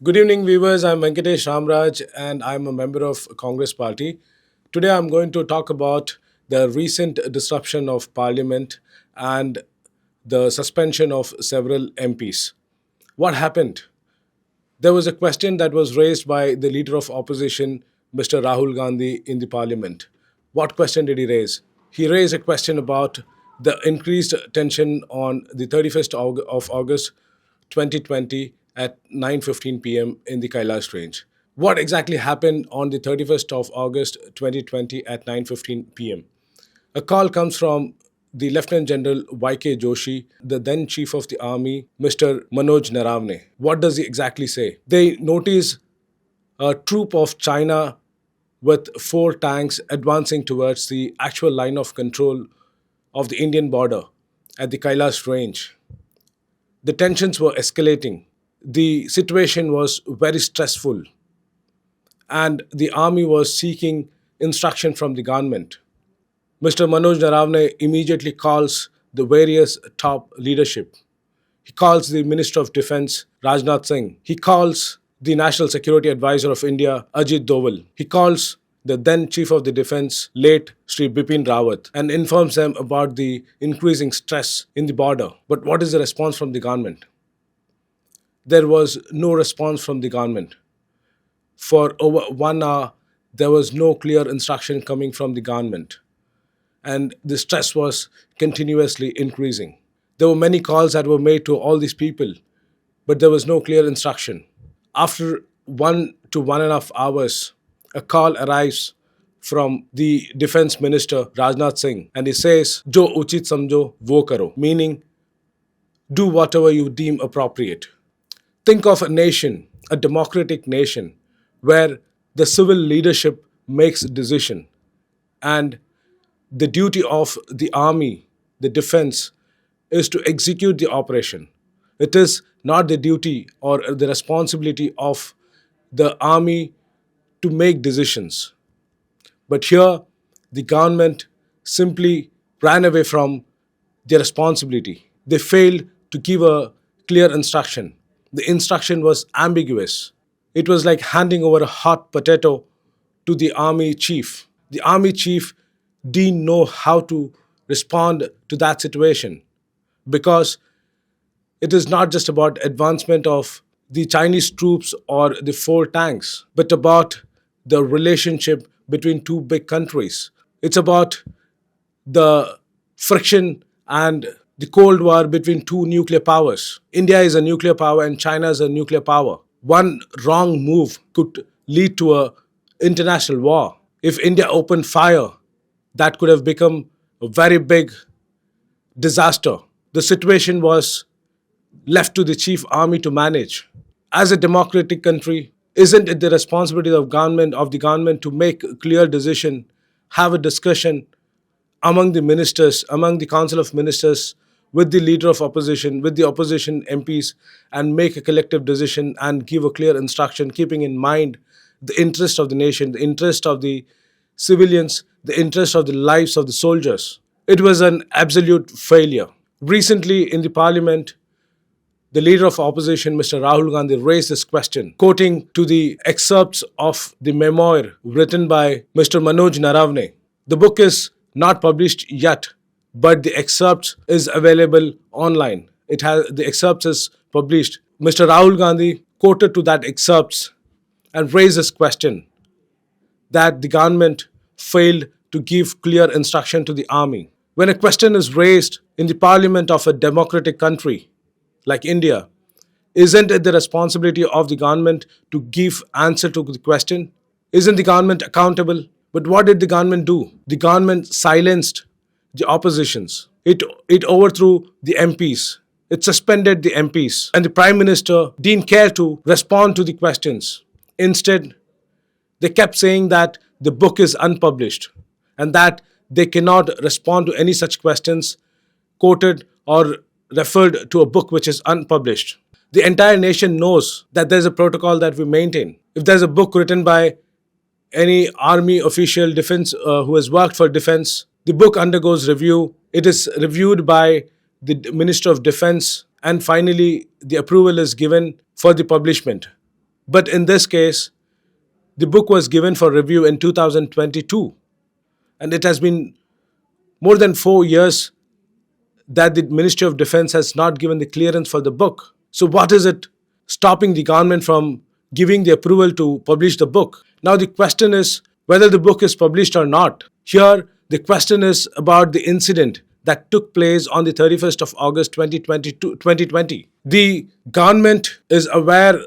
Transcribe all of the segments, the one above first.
Good evening, viewers. I'm Venkatesh Ramaraj and I'm a member of Congress Party. Today I'm going to talk about the recent disruption of Parliament and the suspension of several MPs. What happened? There was a question that was raised by the leader of opposition, Mr. Rahul Gandhi, in the Parliament. What question did he raise? He raised a question about the increased tension on the 31st of August 2020 at 9:15 p.m. in the Kailash Range. What exactly happened on the 31st of August 2020 at 9:15 p.m.? A call comes from the Lieutenant General Y.K. Joshi, the then Chief of the Army, Mr. Manoj Naravane. What does he exactly say? They notice a troop of China with four tanks advancing towards the actual line of control of the Indian border at the Kailash Range. The tensions were escalating. The situation was very stressful, and the army was seeking instruction from the government. Mr. Manoj Naravane immediately calls the various top leadership. He calls the Minister of Defense, Rajnath Singh. He calls the National Security Advisor of India, Ajit Doval. He calls the then Chief of the Defense, late Sri Bipin Rawat, and informs them about the increasing stress in the border. But what is the response from the government? There was no response from the government. For over 1 hour, there was no clear instruction coming from the government, and the stress was continuously increasing. There were many calls that were made to all these people, but there was no clear instruction. After 1 to 1.5 hours, a call arrives from the Defense Minister Rajnath Singh, and he says, "Jo uchit samjho, wo karo," meaning do whatever you deem appropriate. Think of a nation, a democratic nation, where the civil leadership makes a decision, and the duty of the army, the defense, is to execute the operation. It is not the duty or the responsibility of the army to make decisions. But here, the government simply ran away from their responsibility. They failed to give a clear instruction. The instruction was ambiguous. It was like handing over a hot potato to the army chief. The army chief didn't know how to respond to that situation, because it is not just about advancement of the Chinese troops or the four tanks, but about the relationship between two big countries. It's about the friction and the Cold War between two nuclear powers. India is a nuclear power and China is a nuclear power. One wrong move could lead to a international war. If India opened fire, that could have become a very big disaster. The situation was left to the chief army to manage. As a democratic country, isn't it the responsibility of the government to make a clear decision, have a discussion among the ministers, among the council of ministers, with the leader of opposition, with the opposition MPs, and make a collective decision and give a clear instruction, keeping in mind the interest of the nation, the interest of the civilians, the interest of the lives of the soldiers? It was an absolute failure. Recently in the parliament, the leader of opposition, Mr. Rahul Gandhi, raised this question, quoting to the excerpts of the memoir written by Mr. Manoj Naravane. The book is not published yet, but the excerpts is available online. The excerpts is published. Mr. Rahul Gandhi quoted to that excerpts and raised this question that the government failed to give clear instruction to the army. When a question is raised in the parliament of a democratic country like India, isn't it the responsibility of the government to give answer to the question? Isn't the government accountable? But what did the government do? The government silenced the oppositions. It overthrew the MPs. It suspended the MPs. And the Prime Minister didn't care to respond to the questions. Instead, they kept saying that the book is unpublished and that they cannot respond to any such questions quoted or referred to a book which is unpublished. The entire nation knows that there's a protocol that we maintain. If there's a book written by any army official, defense who has worked for defense, the book undergoes review. It is reviewed by the Minister of Defense, and finally the approval is given for the publishment. But in this case, the book was given for review in 2022, and it has been more than 4 years that the Ministry of Defense has not given the clearance for the book. So, what is it stopping the government from giving the approval to publish the book? Now, the question is whether the book is published or not. Here, the question is about the incident that took place on the 31st of August 2020. The government is aware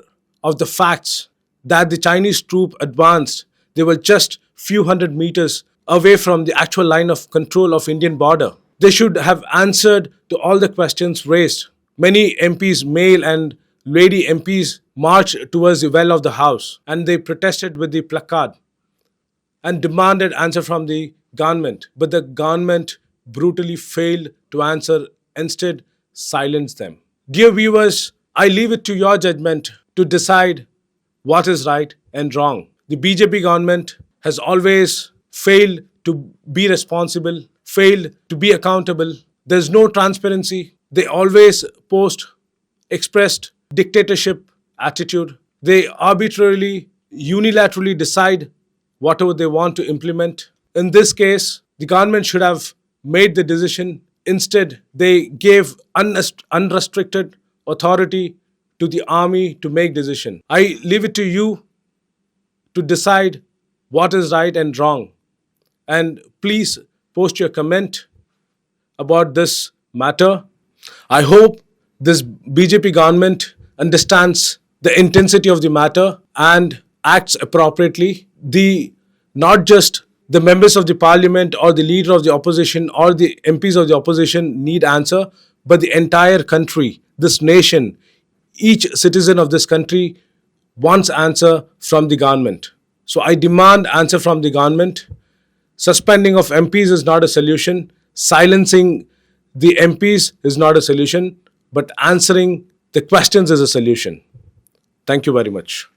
of the facts that the Chinese troop advanced. They were just few hundred meters away from the actual line of control of Indian border. They should have answered to all the questions raised. Many MPs, male and lady MPs, marched towards the well of the house and they protested with the placard and demanded answer from the government. But the government brutally failed to answer, instead silenced them. Dear viewers, I leave it to your judgment to decide what is right and wrong. The BJP government has always failed to be responsible, failed to be accountable. There's no transparency. They always expressed dictatorship attitude. They arbitrarily, unilaterally decide whatever they want to implement. In this case, the government should have made the decision. Instead, they gave unrestricted authority to the army to make decision. I leave it to you to decide what is right and wrong. And please post your comment about this matter. I hope this BJP government understands the intensity of the matter and acts appropriately. Not just the members of the parliament or the leader of the opposition or the MPs of the opposition need answer, but the entire country, this nation, each citizen of this country wants answer from the government. So I demand answer from the government. Suspending of MPs is not a solution. Silencing the MPs is not a solution. But answering the questions is a solution. Thank you very much.